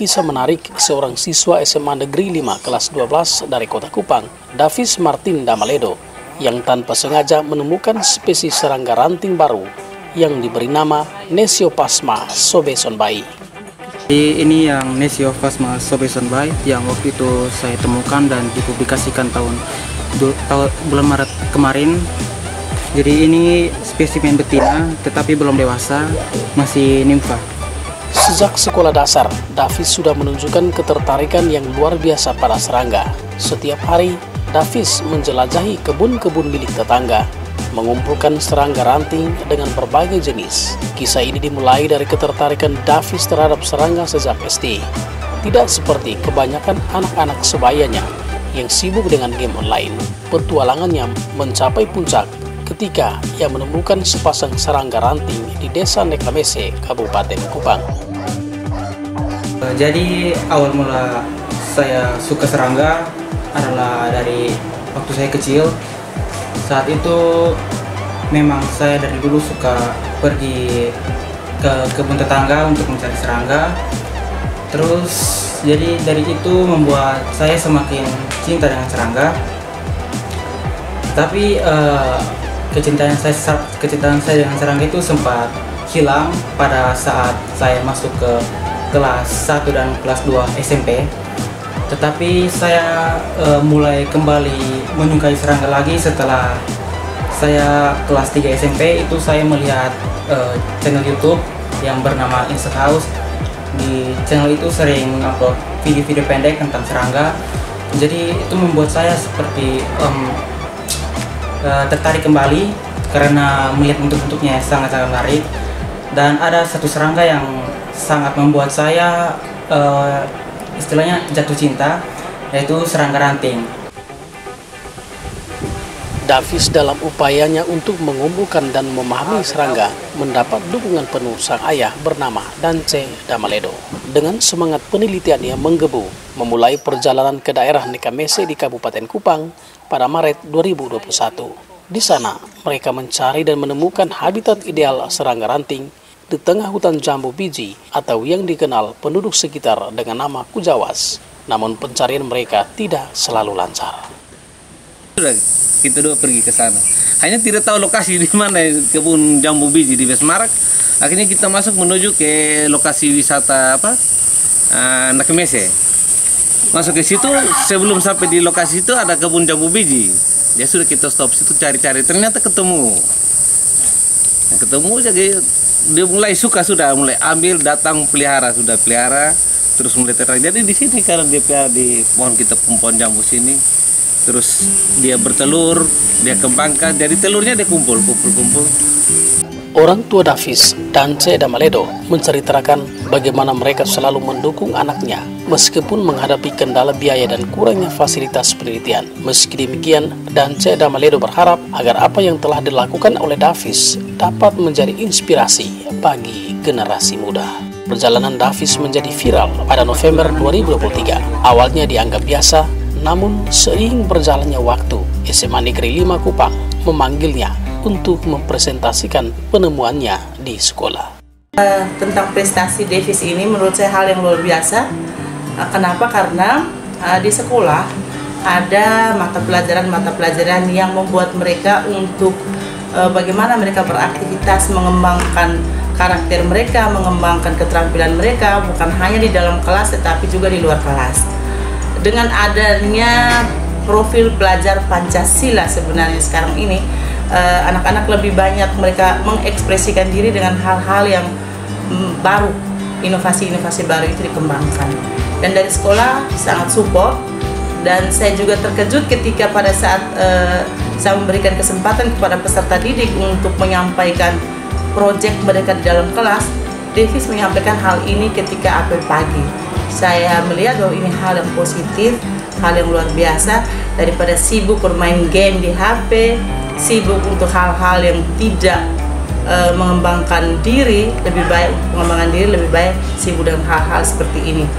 kisah menarik seorang siswa SMA Negeri 5 kelas 12 dari Kota Kupang, Davis Martin Damaledo, yang tanpa sengaja menemukan spesies serangga ranting baru yang diberi nama Nesioplasma sobesonbai. Ini yang Nesioplasma sobesonbai yang waktu itu saya temukan dan dipublikasikan bulan Maret kemarin. Jadi ini spesimen betina tetapi belum dewasa, masih nimfa. Sejak sekolah dasar, Davis sudah menunjukkan ketertarikan yang luar biasa pada serangga. Setiap hari, Davis menjelajahi kebun-kebun milik tetangga, mengumpulkan serangga ranting dengan berbagai jenis. Kisah ini dimulai dari ketertarikan Davis terhadap serangga sejak SD. Tidak seperti kebanyakan anak-anak sebayanya yang sibuk dengan game online. Petualangannya mencapai puncak ketika ia menemukan sepasang serangga ranting di Desa Nekamese, Kabupaten Kupang. Jadi awal mula saya suka serangga adalah dari waktu saya kecil. Saat itu memang saya dari dulu suka pergi ke kebun tetangga untuk mencari serangga. Terus jadi dari itu membuat saya semakin cinta dengan serangga. Tapi kecintaan saya dengan serangga itu sempat hilang pada saat saya masuk ke kelas 1 dan kelas 2 SMP. Tetapi saya mulai kembali menyukai serangga lagi setelah saya kelas 3 SMP. Itu saya melihat channel YouTube yang bernama Insect House. Di channel itu sering upload video-video pendek tentang serangga. Jadi itu membuat saya seperti tertarik kembali karena melihat bentuk-bentuknya sangat-sangat menarik. Dan ada satu serangga yang sangat membuat saya istilahnya jatuh cinta, yaitu serangga ranting. Davis dalam upayanya untuk mengumpulkan dan memahami serangga mendapat dukungan penuh sang ayah bernama Dance Damaledo. Dengan semangat penelitiannya menggebu, memulai perjalanan ke daerah Nekamese di Kabupaten Kupang pada Maret 2021. Di sana, mereka mencari dan menemukan habitat ideal serangga ranting di tengah hutan jambu biji atau yang dikenal penduduk sekitar dengan nama Kujawas. Namun pencarian mereka tidak selalu lancar. Kita dua pergi ke sana. Hanya tidak tahu lokasi di mana kebun jambu biji di Besmarak. Akhirnya kita masuk menuju ke lokasi wisata Nekamese. Masuk ke situ, sebelum sampai di lokasi itu ada kebun jambu biji. Ya sudah kita stop situ cari-cari, ternyata ketemu. Nah, ketemu jadi dia mulai suka, sudah mulai ambil, datang pelihara, sudah pelihara, terus mulai tertarik. Jadi di sini karena dia pelihara di pohon pohon jambu sini, terus dia bertelur, dia kembangkan, jadi telurnya dia kumpul. Orang tua Davis, Dance Damaledo, menceritakan bagaimana mereka selalu mendukung anaknya meskipun menghadapi kendala biaya dan kurangnya fasilitas penelitian. Meski demikian, Dance Damaledo berharap agar apa yang telah dilakukan oleh Davis dapat menjadi inspirasi bagi generasi muda. Perjalanan Davis menjadi viral pada November 2023. Awalnya dianggap biasa, namun seiring berjalannya waktu, SMA Negeri 5 Kupang memanggilnya untuk mempresentasikan penemuannya di sekolah. Tentang prestasi Davis ini menurut saya hal yang luar biasa. Kenapa? Karena di sekolah ada mata pelajaran yang membuat mereka untuk bagaimana mereka beraktivitas, mengembangkan karakter mereka, mengembangkan keterampilan mereka, bukan hanya di dalam kelas tetapi juga di luar kelas. Dengan adanya profil pelajar Pancasila sebenarnya sekarang ini, anak-anak lebih banyak mereka mengekspresikan diri dengan hal-hal yang baru, inovasi-inovasi baru itu dikembangkan. Dan dari sekolah sangat support, dan saya juga terkejut ketika pada saat saya memberikan kesempatan kepada peserta didik untuk menyampaikan proyek mereka di dalam kelas. Davis menyampaikan hal ini ketika apel pagi. Saya melihat bahwa ini hal yang positif, hal yang luar biasa, daripada sibuk bermain game di HP, sibuk untuk hal-hal yang tidak mengembangkan diri, lebih baik sibuk dengan hal-hal seperti ini.